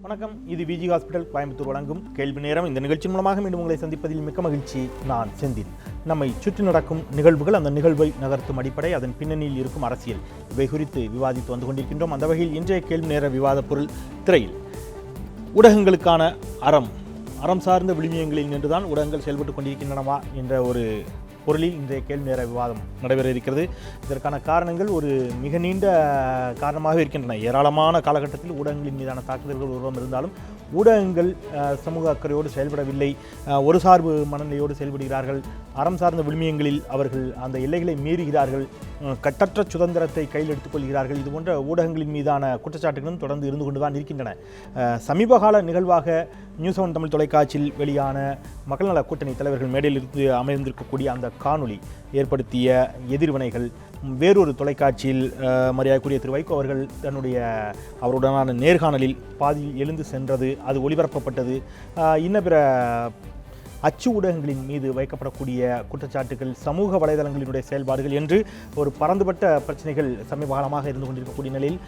வணக்கம். இது விஜி ஹாஸ்பிட்டல் கோயம்புத்தூர் வழங்கும் கேள்வி நேரம். இந்த நிகழ்ச்சி மூலமாக மீண்டும் உங்களை சந்திப்பதில் மிக்க மகிழ்ச்சி. நான் செந்தில். நம்மை சுற்றி நடக்கும் நிகழ்வுகள், அந்த நிகழ்வை நகர்த்தும் அடிப்படை, அதன் பின்னணியில் இருக்கும் அரசியல், இவை குறித்து விவாதித்து வந்து கொண்டிருக்கின்றோம். அந்த வகையில் இன்றைய கேள்வி நேர விவாத பொருள் திரையில் ஊடகங்களுக்கான அறம் சார்ந்த விழுமியங்களில் நின்றுதான் ஊடகங்கள் செயல்பட்டுக் கொண்டிருக்கின்றனவா என்ற ஒரு பொருளில் இன்றைய கேள்வி நேர விவாதம் நடைபெற இருக்கிறது. இதற்கான காரணங்கள் ஒரு மிக நீண்ட காரணமாக இருக்கின்றன. ஏராளமான காலகட்டத்தில் ஊடகங்களின் மீதான தாக்குதல்கள் உருவம் இருந்தாலும் ஊடகங்கள் சமூக அக்கறையோடு செயல்படவில்லை, ஒரு சார்பு மனநிலையோடு செயல்படுகிறார்கள். அறம் சார்ந்த விழுமியங்களில் அவர்கள் அந்த எல்லைகளை மீறுகிறார்கள், கட்டற்ற சுதந்திரத்தை கையில் எடுத்துக் கொள்கிறார்கள். இது போன்ற ஊடகங்களின் மீதான குற்றச்சாட்டுகளும் தொடர்ந்து இருந்து கொண்டுதான் இருக்கின்றன. சமீபகால நிகழ்வாக நியூஸ் 7 தமிழ் தொலைக்காட்சியில் வெளியான மக்கள் நல கூட்டணி தலைவர்கள் மேடையில் இருந்து அமைந்திருக்கக்கூடிய அந்த காணொளி ஏற்படுத்திய எதிர்வினைகள், வேறொரு தொலைக்காட்சியில் மரியாதைக்குரிய திரு வைகோ அவர்கள் அவருடனான நேர்காணலில் பாதியில் எழுந்து சென்றது, அது ஒளிபரப்பப்பட்டது, இன்ன பிற அச்சு ஊடகங்களின் மீது வைக்கப்படக்கூடிய குற்றச்சாட்டுகள், சமூக வலைதளங்களினுடைய செயல்பாடுகள் என்று ஒரு பரந்துபட்ட பிரச்சனைகள் சமீப காலமாக இருந்து கொண்டிருக்கக்கூடிய நிலையில்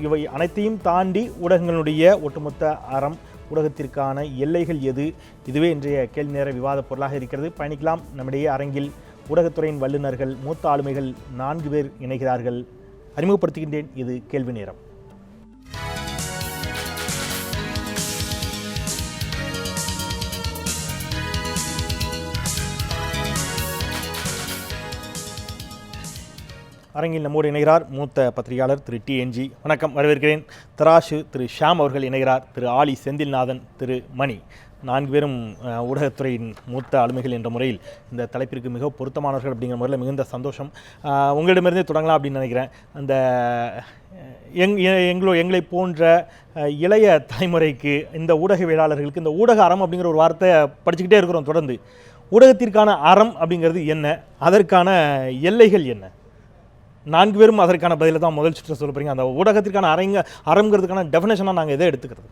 இவை அனைத்தையும் தாண்டி ஊடகங்களுடைய ஒட்டுமொத்த அறம், ஊடகத்திற்கான எல்லைகள் எது, இதுவே இன்றைய கேள்வி நேர விவாத பொருளாக இருக்கிறது. பயணிக்கலாம். நம்முடைய அரங்கில் ஊடகத்துறையின் வல்லுநர்கள், மூத்த ஆளுமைகள் 4 பேர் இணைகிறார்கள். அறிமுகப்படுத்துகின்றேன். இது கேள்வி நேரம். அரங்கில் நம்மோடு இணைகிறார் மூத்த பத்திரிகையாளர் திரு TNG. வணக்கம், வரவேற்கிறேன். தராசு திரு ஷாம் அவர்கள் இணைகிறார். திரு ஆலி செந்தில்நாதன், திரு மணி. 4 பேரும் ஊடகத்துறையின் மூத்த ஆளுமைகள் என்ற முறையில் இந்த தலைப்பிற்கு மிக பொருத்தமானவர்கள் அப்படிங்கிற முறையில் மிகுந்த சந்தோஷம். உங்களிடமிருந்தே தொடங்கலாம் அப்படின்னு நினைக்கிறேன். அந்த எங்களை போன்ற இளைய தலைமுறைக்கு, இந்த ஊடகவியலாளர்களுக்கு இந்த ஊடக அறம் அப்படிங்கிற ஒரு வார்த்தை படிச்சுக்கிட்டே இருக்கிறோம் தொடர்ந்து. ஊடகத்திற்கான அறம் அப்படிங்கிறது என்ன, அதற்கான எல்லைகள் என்ன? 4 பேரும் அதற்கான பதிலை தான் முதல் சுற்ற சொல்ல போறீங்க. அந்த ஊடகத்திற்கான அறங்கிறதுக்கான டெஃபினேஷனாக நாங்கள் எதை எடுத்துக்கிறது?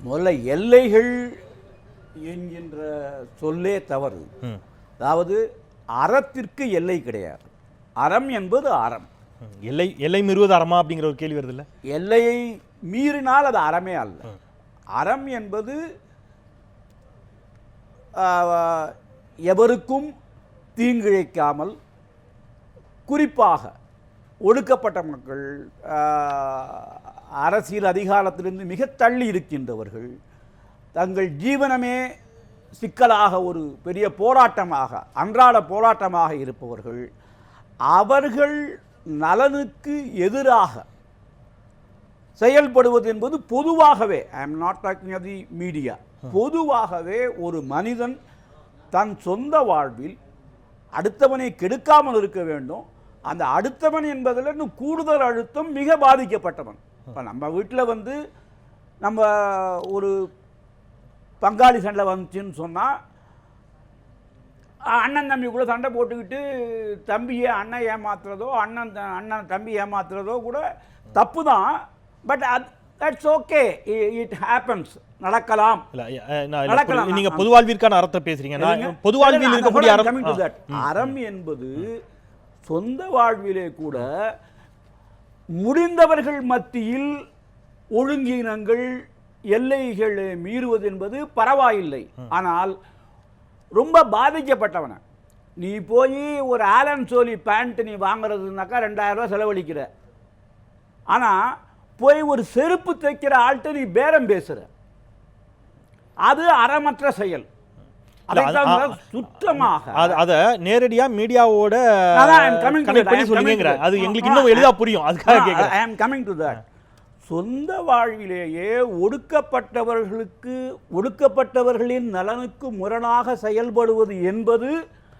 முதல்ல எல்லைகள் என்கின்ற சொல்லே தவறு. அதாவது அறத்திற்கு எல்லை கிடையாது. அறம் என்பது அறம். எல்லை மீறுவது அறமா அப்படிங்கிற ஒரு கேள்வி வருது இல்லை? எல்லையை மீறினால் அது அறமே அல்ல. அறம் என்பது எவருக்கும் தீங்கிழைக்காமல், குறிப்பாக ஒடுக்கப்பட்ட மக்கள், அரசியல் அதிகாரத்திலிருந்து மிக தள்ளி இருக்கின்றவர்கள், தங்கள் ஜீவனமே சிக்கலாக ஒரு பெரிய போராட்டமாக, அன்றாட போராட்டமாக இருப்பவர்கள், அவர்கள் நலனுக்கு எதிராக செயல்படுவது என்பது பொதுவாகவே, I am not talking of the media, பொதுவாகவே ஒரு மனிதன் தன் சொந்த வாழ்வில் அடுத்தவனை கெடுக்காமல் இருக்க வேண்டும். அந்த அடுத்தவன் என்பதில் இன்னும் கூடுதல் அழுத்தம் மிக பாதிக்கப்பட்டவன். இப்போ நம்ம வீட்டில் நம்ம ஒரு பங்காளி சண்டை வந்துச்சுன்னு சொன்னால், அண்ணன் தம்பிக்குள்ளே சண்டை போட்டுக்கிட்டு தம்பியை அண்ணன் ஏமாத்துறதோ, அண்ணன் தம்பி ஏமாத்துறதோ கூட தப்பு தான். But that's okay, it happens, நடக்கலாம். நீங்க பொது வாழ்விற்கான அறத்தை பேசுறீங்க. பொது வாழ்வில் இருக்கக்கூடிய அறம் என்பது சொந்த வாழ்விலே கூட முடிந்தவர்கள் மத்தியில் ஒழுங்கினங்கள், எல்லைகளை மீறுவது என்பது பரவாயில்லை. ஆனால் ரொம்ப பாதிக்கப்பட்டவன, நீ போய் ஒரு ஆலன் சோலி பேண்ட் நீ வாங்குறதுனாக்கா 2000 ரூபாய் செலவழிக்கிற. ஆனால் போய் ஒரு செருப்பு தைக்கிற ஆள்கிட்ட நீ பேரம் பேசுற, அது அறமற்ற செயல். சுத்தமாக அத நேரடியா மீடியாவோட அது எங்களுக்கு இன்னும் எளிதா புரியும். அதுக்காக கேக்குறேன். ஐ அம் கமிங் டு தட். சொந்த வாழ்விலேயே ஒடுக்கப்பட்டவர்களின் நலனுக்கு முரணாக செயல்படுவது என்பது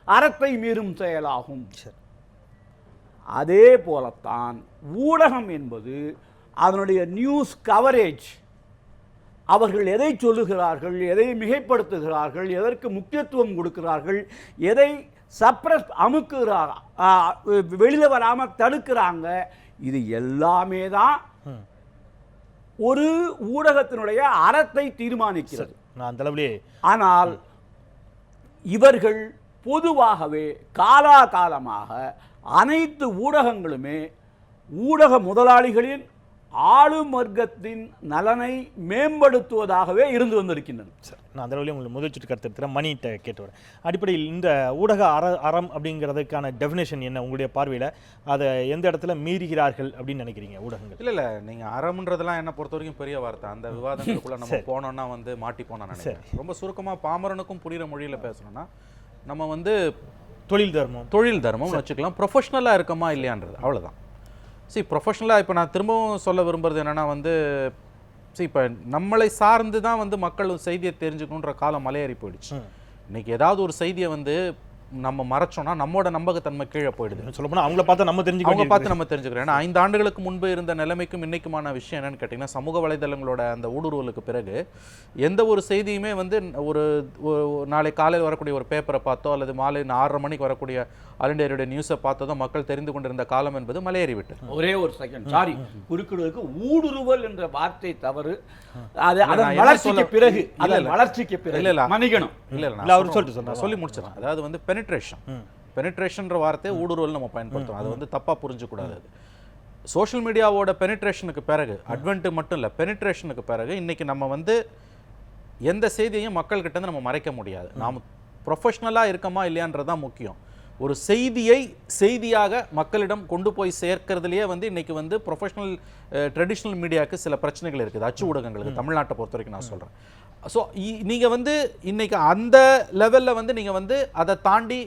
அறத்தை மீறும் செயலாகும். அதே போலத்தான் ஊடகம் என்பது அதனுடைய நியூஸ் கவரேஜ், அவர்கள் எதை சொல்லுகிறார்கள், எதை மிகைப்படுத்துகிறார்கள், எதற்கு முக்கியத்துவம் கொடுக்கிறார்கள், எதை சப்ரஸ் அமுக்குகிறாங்க, வெளியில் வராமல் தடுக்கிறாங்க, இது எல்லாமே தான் ஒரு ஊடகத்தினுடைய அறத்தை தீர்மானிக்கிறது. ஆனால் இவர்கள் பொதுவாகவே காலாகாலமாக அனைத்து ஊடகங்களுமே ஊடக முதலாளிகளின் ஆளும் வர்க்கத்தின் நலனை மேம்படுத்துவதாகவே இருந்து வந்திருக்கின்றன. சார், நான் அந்த வழியில் உங்களுக்கு முதல் சுற்று கருத்து எடுத்துகிறேன். மணிகிட்ட கேட்டு வரேன். அடிப்படையில் இந்த ஊடக அறம் அப்படிங்கிறதுக்கான டெஃபினேஷன் என்ன உங்களுடைய பார்வையில்? அதை எந்த இடத்துல மீறுகிறார்கள் அப்படின்னு நினைக்கிறீங்க ஊடகங்கள்? இல்லை நீங்கள் அறம்ன்றதெல்லாம் என்ன பொறுத்த வரைக்கும் பெரிய வார்த்தை. அந்த விவாதங்களுக்குள்ள நம்ம போனோம்னா மாட்டி போனோம்னு நினைக்கிறேன். ரொம்ப சுருக்கமாக பாமரனுக்கும் புரிகிற மொழியில் பேசணும்னா நம்ம தொழில் தர்மம் வச்சுக்கலாம். ப்ரொஃபஷ்னலாக இருக்கமா இல்லையான்றது அவ்வளோதான். ப்ரொஃபஷ்னலாக இப்போ நான் திரும்பவும் சொல்ல விரும்புறது என்னென்னா இப்போ நம்மளை சார்ந்து தான் மக்கள் செய்தியை தெரிஞ்சுக்கணுன்ற காலம் மலையேறி போயிடுச்சு. இன்னைக்கு ஏதாவது ஒரு செய்தியை நம்ம மறைச்சோம்னா நம்மோட நம்பகத்தன்மை கீழே போயிடுது. சொல்லப்போனால் அவங்கள பார்த்து நம்ம தெரிஞ்சுக்கிறோம். ஏன்னா 5 ஆண்டுகளுக்கு முன்பு இருந்த நிலைமைக்கும் இன்னைக்குமான விஷயம் என்னன்னு கேட்டிங்கன்னா, சமூக வலைதளங்களோட அந்த ஊடுருவலுக்கு பிறகு எந்த ஒரு செய்தியுமே ஒரு நாளை காலையில் வரக்கூடிய ஒரு பேப்பரை பார்த்தோ அல்லது மாலை 6:30 மணிக்கு வரக்கூடிய ஆல் இண்டியா ரேடியோ நியூஸை பார்த்ததோ மக்கள் தெரிந்து கொண்டிருந்த காலம் என்பது மலையேறிவிட்டு. ஒரே ஒரு செகண்ட், சாரி குறுக்கிடுவதற்கு, ஊடுருவல் என்ற வார்த்தை தவறு. வளர்ச்சிக்கு பிறகு மன்னிக்கணும். சொல்லி முடிச்சிடறேன். அதாவது பெனிட்ரேஷன்ற வார்த்தையை ஊடுருவல் நம்ம பயன்படுத்துறோம். அது தப்பா புரிஞ்சக்கூடாது. சோஷியல் மீடியாவோட பெனிட்ரேஷனுக்கு பிறகு, அட்வென்ட் மட்டும் இல்லை, பெனிட்ரேஷனுக்கு பிறகு இன்னைக்கு நம்ம எந்த செய்தியையும் மக்கள் கிட்ட நம்ம மறைக்க முடியாது. நாம் ப்ரொஃபஷ்னலாக இருக்கமா இல்லையான்றது தான் முக்கியம். ஒரு செய்தியாக மக்களிடம் கொண்டு போய் சேர்க்கிறதுலேயே இன்னைக்கு ப்ரொஃபஷனல் ட்ரெடிஷ்னல் மீடியாவுக்கு சில பிரச்சனைகள் இருக்குது. அச்சு ஊடகங்களுக்கு தமிழ்நாட்டை பொறுத்த வரைக்கும் நான் சொல்கிறேன். ஸோ நீங்கள் இன்னைக்கு அந்த லெவலில் நீங்கள் அதை தாண்டி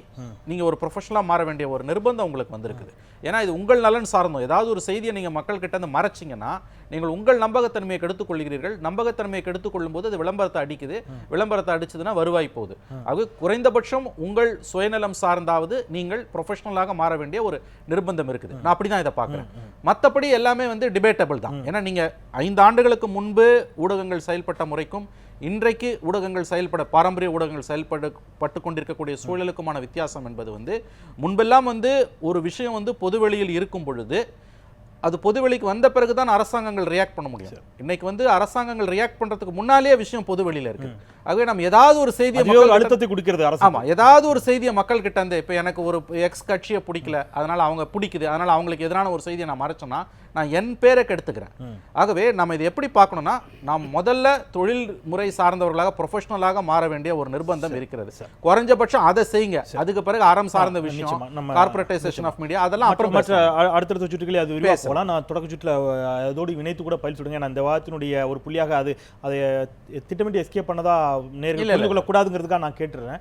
நீங்கள் ஒரு ப்ரொஃபஷனலாக மாற வேண்டிய ஒரு நிர்பந்தம் உங்களுக்கு வந்திருக்குது. ஏன்னா இது உங்கள் நலன் சார்ந்தோம். ஏதாவது ஒரு செய்தியை நீங்கள் மக்கள்கிட்ட மறைச்சிங்கன்னா நீங்கள் உங்கள் நம்பகத்தன்மையை கெடுத்துக்கொள்கிறீர்கள். நம்பகத்தன்மையை கெடுத்துக்கொள்ளும் போது அது விளம்பரத்தை அடிக்குது. விளம்பரத்தை அடிச்சதுன்னா வருவாய் போகுது. அது குறைந்தபட்சம் உங்கள் சுயநலம் சார்ந்தாவது நீங்கள் ப்ரொஃபஷனலாக மாற வேண்டிய ஒரு நிர்பந்தம் இருக்குது. நான் அப்படி தான் இதை பார்க்குறேன். மற்றபடி எல்லாமே டிபேட்டபிள் தான். ஏன்னா நீங்கள் 5 ஆண்டுகளுக்கு முன்பு ஊடகங்கள் செயல்பட்ட முறைக்கும் இன்றைக்கு ஊடகங்கள் பாரம்பரிய ஊடகங்கள் செயல்பட்டு கொண்டிருக்கக்கூடிய சூழலுக்குமான வித்தியாசம் என்பது முன்பெல்லாம் ஒரு விஷயம் பொதுவெளியில் இருக்கும் பொழுது அது பொதுவெளிக்கு வந்த பிறகுதான் அரசாங்கங்கள் ரியாக்ட் பண்ண முடியும். இன்னைக்கு அரசாங்கங்கள் ரியாக்ட் பண்றதுக்கு முன்னாலேயே விஷயம் பொதுவெளியில இருக்கு. ஆகவே நம்ம ஏதாவது ஒரு செய்தியை அழுத்தத்தை கொடுக்கிறது ஆமா, ஏதாவது ஒரு செய்தியை மக்கள் கிட்ட இப்ப எனக்கு ஒரு எக்ஸ் கட்சியை பிடிக்கல, அதனால அவங்க பிடிக்குது, அதனால அவங்களுக்கு எதிரான ஒரு செய்தியை நான் மறைச்சோன்னா நான் என் பேரை கெடுத்துக்கிறேன். ஆகவே நம்ம இதை எப்படி பார்க்கணும்னா, நாம் முதல்ல தொழில் முறை சார்ந்தவர்களாக ப்ரொஃபஷனலாக மாற வேண்டிய ஒரு நிர்பந்தம் இருக்கிறது. குறைஞ்சபட்சம் அதை செய்யுங்க. அதுக்கு பிறகு அறம் சார்ந்த விஷயம், கார்பரேட்டைசேஷன் ஆஃப் மீடியா, அதெல்லாம் அப்புறம் அடுத்தடுத்த சுற்றுகளே அது விரிவாக போகலாம். நான் தொடக்க சுற்றுல அதோடு இணைத்து கூட பயிர் சொல்லுங்க. நான் அந்த வாதத்தினுடைய ஒரு புள்ளியாக அதை திட்டமிட்டு எஸ்கேப் பண்ணதா நேரில் கொள்ளக்கூடாதுங்கிறதுக்காக நான் கேட்டுறேன்.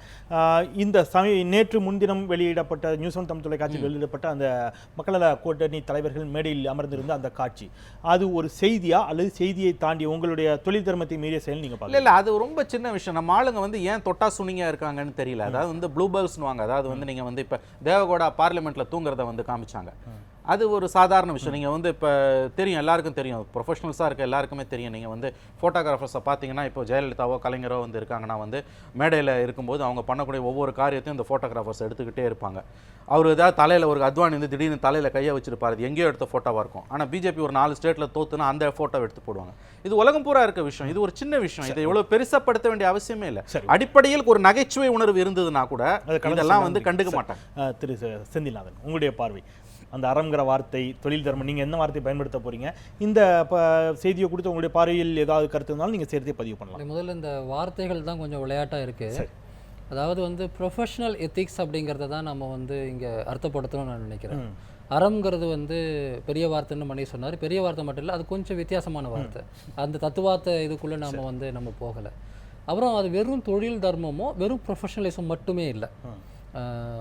இந்த நேற்று முன்தினம் வெளியிடப்பட்ட நியூஸ் ஒன் தமிழ் தொலைக்காட்சியில் வெளியிடப்பட்ட அந்த மக்கள கூட்டணி தலைவர்கள் மேடையில் அமர்ந்திருந்த அந்த காட்சி, அது ஒரு செய்தியா அல்லது செய்தியை தாண்டி உங்களுடைய தொழில் தர்மத்தை மீறிய செயல் நீங்க பாருங்க? இல்ல, அது ரொம்ப சின்ன விஷயம். நம்ம ஆளுங்க ஏன் தொட்டா சுனிங்கா இருக்காங்கன்னு தெரியல. அதாவது ப்ளூ பேர்ட்ஸ்னுவாங்க. அதாவது நீங்க இப்ப தேவகோடா பார்லிமெண்ட்ல தூங்குறத காமிச்சாங்க. அது ஒரு சாதாரண விஷயம். நீங்கள் இப்போ தெரியும், எல்லாருக்கும் தெரியும், ப்ரொஃபஷனல்ஸாக இருக்க எல்லாருக்குமே தெரியும். நீங்கள் ஃபோட்டோகிராஃபர்ஸை பார்த்தீங்கன்னா, இப்போ ஜெயலலிதாவோ கலைஞரோ இருக்காங்கன்னா மேடையில் இருக்கும்போது அவங்க பண்ணக்கூடிய ஒவ்வொரு காரியத்தையும் இந்த ஃபோட்டோகிராஃபர்ஸ் எடுத்துக்கிட்டே இருப்பாங்க. அவர் ஏதாவது தலையில் ஒரு அத்வானி திடீர்னு தலையில் கையை வச்சிருப்பாரு, அது எங்கேயோ எடுத்த ஃபோட்டோவாக இருக்கும். ஆனால் பிஜேபி ஒரு 4 ஸ்டேட்டில் தோத்துனா அந்த ஃபோட்டோ எடுத்து போடுவாங்க. இது உலகம் பூரா இருக்க விஷயம். இது ஒரு சின்ன விஷயம். இதை எவ்வளோ பெருசாப்படுத்த வேண்டிய அவசியமே இல்லை. அடிப்படையில் ஒரு நகைச்சுவை உணர்வு இருந்ததுன்னா கூட இதெல்லாம் கண்டுக்க மாட்டாங்க. திரு செந்தில்நாதன், உங்களுடைய பார்வை அந்த அறம்ங்கிற வார்த்தை, தொழில் தர்மம், நீங்கள் என்ன வார்த்தையை பயன்படுத்த போறீங்க? இந்த செய்தியை கொடுத்து உங்களுடைய பார்வையில் ஏதாவது கருத்து இருந்தாலும் நீங்கள் சேர்த்தே பதிவு பண்ணலாம். முதல்ல இந்த வார்த்தைகள் தான் கொஞ்சம் விளையாட்டாக இருக்குது. அதாவது ப்ரொஃபஷனல் எத்திக்ஸ் அப்படிங்கிறத தான் நம்ம இங்கே அர்த்தப்படுத்தணும்னு நான் நினைக்கிறேன். அறம்ங்கிறது பெரிய வார்த்தைன்னு மணி சொன்னார். பெரிய வார்த்தை மட்டும் இல்லை, அது கொஞ்சம் வித்தியாசமான வார்த்தை. அந்த தத்துவார்த்தை இதுக்குள்ளே நம்ம போகலை. அப்புறம் அது வெறும் தொழில் தர்மமோ வெறும் ப்ரொஃபஷனலிசம் மட்டுமே இல்லை.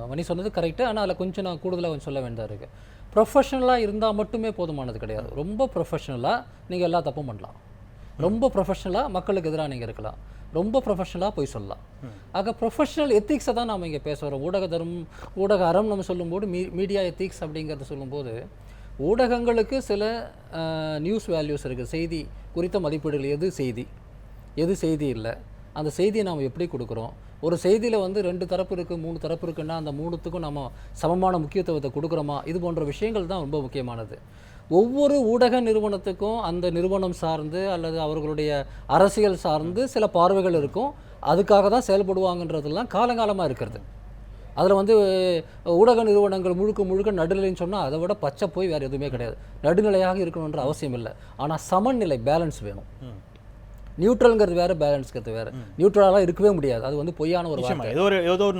மணி சொன்னது கரெக்டு. ஆனால் அதில் கொஞ்சம் நான் கூடுதலாக சொல்ல வேண்டியதாக இருக்குது. ப்ரொஃபஷனலாக இருந்தால் மட்டுமே போதுமானது கிடையாது. ரொம்ப ப்ரொஃபஷனலாக நீங்கள் எல்லா தப்பும் பண்ணலாம். ரொம்ப ப்ரொஃபஷனலாக மக்களுக்கு எதிராக நீங்கள் இருக்கலாம். ரொம்ப ப்ரொஃபஷனலாக போய் சொல்லலாம். ஆக ப்ரொஃபஷனல் எத்திக்ஸை தான் நாம் இங்கே பேசுகிறோம். ஊடக அறம் நம்ம சொல்லும்போது மீடியா எத்திக்ஸ் அப்படிங்கிறத சொல்லும்போது ஊடகங்களுக்கு சில நியூஸ் வேல்யூஸ் இருக்குது. செய்தி குறித்த மதிப்பீடுகள், எது செய்தி இல்லை, அந்த செய்தியை நாம் எப்படி கொடுக்குறோம். ஒரு செய்தியில் 2 தரப்பு இருக்குது, 3 தரப்பு இருக்குன்னா அந்த 3த்துக்கும் நம்ம சமமான முக்கியத்துவத்தை கொடுக்குறோமா, இது போன்ற விஷயங்கள் தான் ரொம்ப முக்கியமானது. ஒவ்வொரு ஊடக நிறுவனத்துக்கும் அந்த நிறுவனம் சார்ந்து அல்லது அவர்களுடைய அரசியல் சார்ந்து சில பார்வைகள் இருக்கும். அதுக்காக தான் செயல்படுவாங்கன்றதெல்லாம் காலங்காலமாக இருக்கிறது. அதில் வந்து ஊடக நிறுவனங்கள் முழுக்க நடுநிலைன்னு சொன்னால் அதை விட பச்சை போய் வேறு எதுவுமே கிடையாது. நடுநிலையாக இருக்கணுன்ற அவசியம் இல்லை, ஆனால் சமநிலை பேலன்ஸ் வேணும். நியூட்ரல்ங்கிறது வேறு, பேலன்ஸ்ங்கிறது வேறு. நியூட்ரலாக இருக்கவே முடியாது, அது வந்து பொய்யான ஒரு வார்த்தை.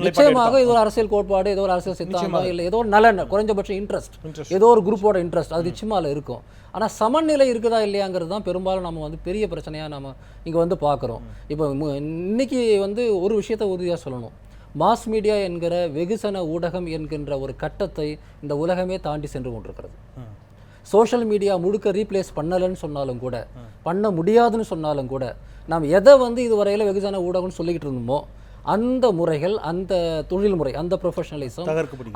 நிச்சயமாக ஏதோ ஒரு அரசியல் கோட்பாடு, ஏதோ ஒரு அரசியல் சித்தாந்தம், இல்லை ஏதோ ஒரு நலன், குறைஞ்சபட்ச இன்ட்ரெஸ்ட், ஏதோ ஒரு குரூப்போட இன்ட்ரெஸ்ட் அது நிச்சயமாக அதில் இருக்கும். ஆனால் சமநிலை இருக்குதா இல்லையாங்கிறது தான் பெரும்பாலும் நம்ம வந்து பெரிய பிரச்சனையாக நம்ம இங்கே வந்து பார்க்குறோம். இப்போ இன்னைக்கு வந்து ஒரு விஷயத்தை உறுதியாக சொல்லணும், மாஸ் மீடியா என்கிற வெகுசன ஊடகம் என்கின்ற ஒரு கட்டத்தை இந்த உலகமே தாண்டி சென்று கொண்டிருக்கிறது. சோஷியல் மீடியா முழுக்க ரீப்ளேஸ் பண்ணலைன்னு சொன்னாலும் கூட, பண்ண முடியாதுன்னு சொன்னாலும் கூட, நாம் எதை வந்து இதுவரையில் வெகுஜன ஊடகம்னு சொல்லிக்கிட்டு இருந்தோமோ அந்த முறைகள், அந்த தொழில்முறை, அந்த ப்ரொஃபஷனலிசம்,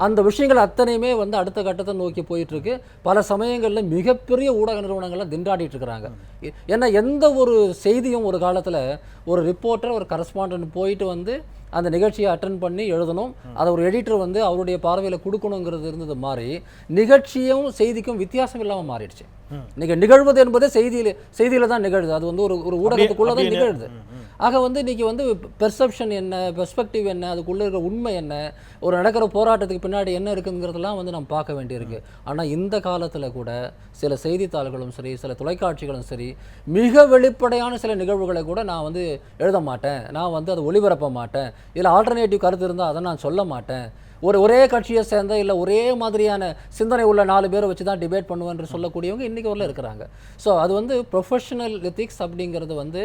அந்த விஷயங்கள் அத்தனையுமே வந்து அடுத்த கட்டத்தை நோக்கி போயிட்டு இருக்கு. பல சமயங்களில் மிகப்பெரிய ஊடக நிறுவனங்கள்லாம் திண்டாடிட்டு இருக்கிறாங்க. ஏன்னா எந்த ஒரு செய்தியும் ஒரு காலத்தில் ஒரு ரிப்போர்ட்டர், ஒரு கரஸ்பாண்டன்ட் போயிட்டு வந்து அந்த நிகழ்ச்சியை அட்டன் பண்ணி எழுதணும், அதை ஒரு எடிட்டர் வந்து அவருடைய பார்வையில் கொடுக்கணுங்கிறது இருந்தது மாதிரி நிகழ்ச்சியும் செய்திக்கும் வித்தியாசம் இல்லாமல் மாறிடுச்சு. இன்னைக்கு நிகழ்வது என்பதே செய்தியில தான் நிகழுது, அது வந்து ஒரு ஊடகத்துக்குள்ள தான் நிகழுது. ஆக வந்து இன்னைக்கு வந்து பெர்செப்ஷன் என்ன, பெர்ஸ்பெக்டிவ் என்ன, அதுக்குள்ளே இருக்கிற உண்மை என்ன, ஒரு நடக்கிற போராட்டத்துக்கு பின்னாடி என்ன இருக்குங்கிறதெல்லாம் வந்து நம்ம பார்க்க வேண்டியிருக்கு. ஆனால் இந்த காலத்தில் கூட சில செய்தித்தாள்களும் சரி, சில தொலைக்காட்சிகளும் சரி, மிக வெளிப்படையான சில நிகழ்வுகளை கூட நான் வந்து எழுத மாட்டேன், நான் வந்து அதை ஒளிபரப்ப மாட்டேன், இதில் ஆல்டர்னேட்டிவ் கருத்து இருந்தால் அதை நான் சொல்ல மாட்டேன், ஒரே கட்சியை சேர்ந்த இல்லை ஒரே மாதிரியான சிந்தனை உள்ள 4 பேரை வச்சு தான் டிபேட் பண்ணுவேன் என்று சொல்லக்கூடியவங்க இன்றைக்கி வரல இருக்கிறாங்க. ஸோ அது வந்து ப்ரொஃபஷனல் எத்திக்ஸ் அப்படிங்கிறது வந்து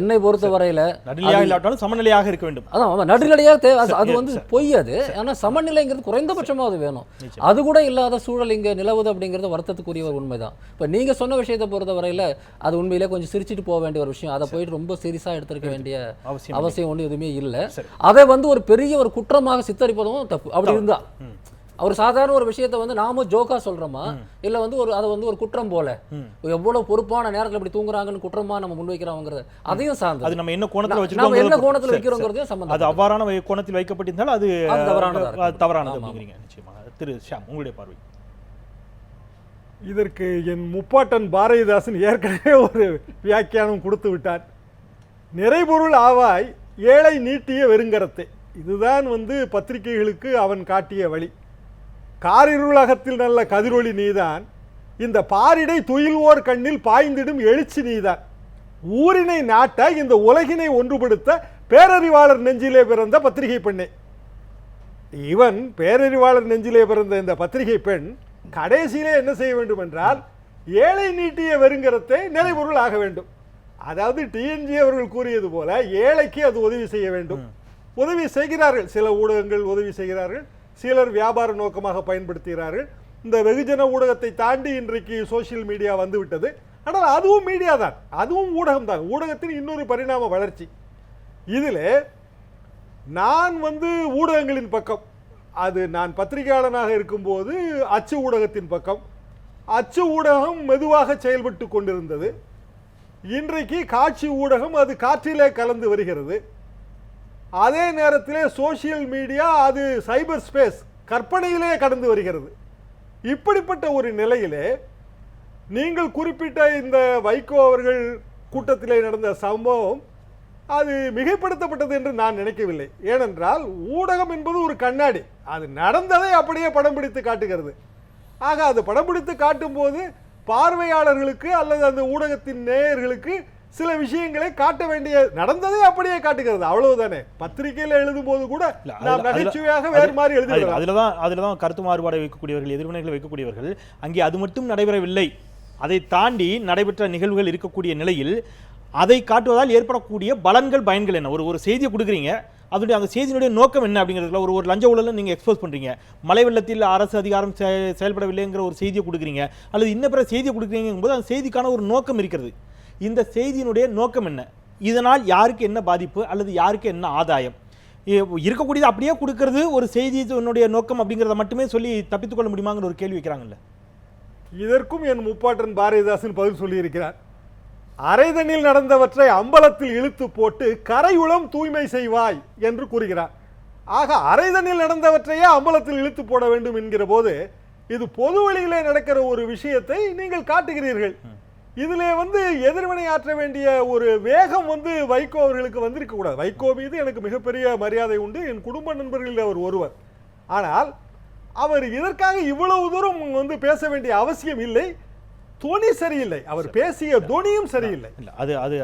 என்னை பொறுத்த வரையில் நடுநிலையாக இல்லாட்டாலும் சமநிலையாக இருக்க வேண்டும். அதான் நடுநிலையாக தேவை, அது வந்து பொய் அது. ஆனால் சமநிலைங்கிறது குறைந்தபட்சமாக அது வேணும். அது கூட இல்லாத சூழல் இங்கே நிலவுது அப்படிங்கிறது வருத்தத்துக்குரிய ஒரு உண்மைதான். இப்போ நீங்கள் சொன்ன விஷயத்தை பொறுத்த வரையில் அது உண்மையிலே கொஞ்சம் சிரிச்சிட்டு போக வேண்டிய ஒரு விஷயம். அதை போயிட்டு ரொம்ப சீரியஸாக எடுத்துருக்க வேண்டிய அவசியம் ஒன்றும் எதுவுமே இல்லை. அதை வந்து ஒரு பெரிய ஒரு குற்றமாக சித்தரிப்பதும் தப்பு. அப்படி இருந்தா அவர் சாதாரண ஒரு விஷயத்தை வந்து நாம ஜோக்கா சொல்றோமா, இல்ல வந்து அதை வந்து ஒரு குற்றம் போல, எவ்வளவு பொறுப்பான நேரத்தில் இப்படி தூங்குறாங்கன்னு குற்றமா நம்ம முன்வைக்கிறோங்கிறது அதையும் சார்ந்து, அது நம்ம என்ன கோணத்தில் வச்சிருக்கோம், என்ன கோணத்தில் வைக்கிறோங்கிறதையும் சம்பந்தம். அது அவ்வாறான கோணத்தில் வைக்கப்பட்டிருந்தாலும் அது தவறானது அப்படிங்கிறீங்க. நிச்சயமாக. திரு ஷாம், உங்களுடைய பார்வை. இதற்கு என் முப்பாட்டன் பாரதிதாசன் ஏற்கனவே ஒரு வியாக்கியானம் கொடுத்து விட்டார். நிறைபொருள் ஆவாய் ஏழை நீட்டிய வெறுங்கரத்தை. இதுதான் வந்து பத்திரிகைகளுக்கு அவன் காட்டிய வழி. காரிருளகத்தில் நல்ல கதிரொளி நீதான், இந்த பாரிடை துயில்வோர் கண்ணில் பாய்ந்திடும் எழுச்சி நீதான், ஊரினை நாட்டாய் இந்த உலகினை ஒன்றுபடுத்த பேரறிவாளர் நெஞ்சிலே பிறந்த பத்திரிகை பெண்ணே. இவன் பேரறிவாளர் நெஞ்சிலே பிறந்த இந்த பத்திரிகை பெண் கடைசியிலே என்ன செய்ய வேண்டும் என்றால் ஏழை நீட்டிய வெறுங்கரத்தை நிறைபொருள் ஆக வேண்டும். அதாவது டிஎன்ஜி அவர்கள் கூறியது போல ஏழைக்கு அது உதவி செய்ய வேண்டும். உதவி செய்கிறார்கள், சில ஊடகங்கள் உதவி செய்கிறார்கள், சிலர் வியாபார நோக்கமாக பயன்படுத்துகிறார்கள். இந்த வெகுஜன ஊடகத்தை தாண்டி இன்றைக்கு சோசியல் மீடியா வந்துவிட்டது. ஆனால் அதுவும் மீடியா தான், அதுவும் ஊடகம் தான், ஊடகத்தின் இன்னொரு பரிணாம வளர்ச்சி. இதில் நான் வந்து ஊடகங்களின் பக்கம், அது நான் பத்திரிகையாளனாக இருக்கும்போது அச்சு ஊடகத்தின் பக்கம், அச்சு ஊடகம் மெதுவாக செயல்பட்டு கொண்டிருந்தது. இன்றைக்கு காட்சி ஊடகம் அது காற்றிலே கலந்து வருகிறது. அதே நேரத்திலே சோசியல் மீடியா அது சைபர் ஸ்பேஸ் கற்பனையிலே கடந்து வருகிறது. இப்படிப்பட்ட ஒரு நிலையிலே நீங்கள் குறிப்பிட்ட இந்த வைகோ அவர்கள் கூட்டத்திலே நடந்த சம்பவம் அது மிகைப்படுத்தப்பட்டது என்று நான் நினைக்கவில்லை. ஏனென்றால் ஊடகம் என்பது ஒரு கண்ணாடி, அது நடந்ததை அப்படியே படம் பிடித்து காட்டுகிறது. ஆக அது படம் பிடித்து காட்டும் போது பார்வையாளர்களுக்கு அல்லது அந்த ஊடகத்தின் நேயர்களுக்கு சில விஷயங்களை காட்ட வேண்டிய, நடந்ததை அப்படியே காட்டுகிறது, அவ்வளவுதானே. பத்திரிகையில் எழுதும் போது கூட நாம் நகைச்சுவையாக வேறு மாதிரி எழுதுகிறோம். அதுலதான் கருத்து மாறுபாடை வைக்கக்கூடியவர்கள், எதிர்வினைகளை வைக்கக்கூடியவர்கள் அங்கே அது மட்டும் நடைபெறவில்லை, அதை தாண்டி நடைபெற்ற நிகழ்வுகள் இருக்கக்கூடிய நிலையில் அதை காட்டுவதால் ஏற்படக்கூடிய பலன்கள், பயன்கள் என்ன? ஒரு செய்தியை கொடுக்குறீங்க, அதனுடைய அந்த செய்தியினுடைய நோக்கம் என்ன அப்படிங்கிறதுல ஒரு லஞ்ச ஊழலை நீங்கள் எக்ஸ்போஸ் பண்ணுறீங்க, மழை வெள்ளத்தில் அரசு அதிகாரம் செயல்படவில்லைங்கிற ஒரு செய்தியை கொடுக்குறீங்க, அல்லது இன்னும் பிற செய்தியை கொடுக்குறீங்கும் போது அந்த செய்திக்கான ஒரு நோக்கம் இருக்கிறது. இந்த செய்தியினுடைய நோக்கம் என்ன? இதனால் யாருக்கு என்ன பாதிப்பு அல்லது யாருக்கு என்ன ஆதாயம்? இருக்கக்கூடியது அப்படியே கொடுக்கறது ஒரு செய்தியினுடைய நோக்கம் அப்படிங்கிறத மட்டுமே சொல்லி தப்பித்துக்கொள்ள முடியுமாங்கிற ஒரு கேள்வி வைக்கிறாங்கல்ல. இதற்கும் என் முப்பாட்டன் பாரதிதாசன் பதில் சொல்லியிருக்கிறார். அரைதனில் நடந்தவற்றை அம்பலத்தில் இழுத்து போட்டு கரையுளம் தூய்மை செய்வாய் என்று கூறுகிறார். ஆக அரைதனில் நடந்தவற்றையே அம்பலத்தில் இழுத்து போட வேண்டும் என்கிற போது இது பொது வழியிலே நடக்கிற ஒரு விஷயத்தை நீங்கள் காட்டுகிறீர்கள். இதிலே வந்து எதிர்வினை ஆற்ற வேண்டிய ஒரு வேகம் வந்து வைகோ அவர்களுக்கு வந்திருக்க கூடாது. வைகோ மீது எனக்கு மிகப்பெரிய மரியாதை உண்டு, என் குடும்ப நண்பர்களில் அவர் ஒருவர். ஆனால் அவர் இதற்காக இவ்வளவு தூரம் வந்து பேச வேண்டிய அவசியம் இல்லை. தொனி சரியில்லை, அவர் பேசிய தொனியும் சரியில்லை. இல்ல அது அது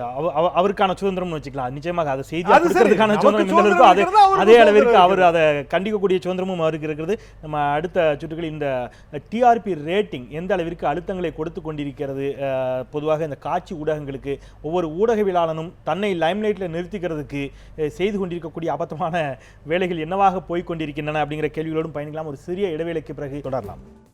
அவருக்கான சுதந்திரம்னு வச்சுக்கலாம். நிச்சயமாக அதை செய்தி அது சரி. கொடுக்கறதுக்கான நமக்கு சுதந்திரம் சுதந்திரம் இருக்கோ இருக்கிறது, அவருக்கு அதே அளவிற்கு சுதந்திரம் அவர் அதை கண்டிக்கக்கூடிய சுதந்திரமும் அவருக்கு இருக்கிறது. நம்ம அடுத்த சுற்றுகளில் இந்த டிஆர்பி ரேட்டிங் எந்த அளவிற்கு அழுத்தங்களை கொடுத்து கொண்டிருக்கிறது, பொதுவாக இந்த காட்சி ஊடகங்களுக்கு ஒவ்வொரு ஊடகவியலாளனும் தன்னை லைம்லைட்டில் நிறுத்திக்கிறதுக்கு செய்து கொண்டிருக்கக்கூடிய அபத்தமான வேலைகள் என்னவாக போய் கொண்டிருக்கின்றன அப்படிங்கிற கேள்விகளோடும் பயணிக்கலாம். ஒரு சிறிய இடைவேளைக்கு பிறகு தொடரலாம்.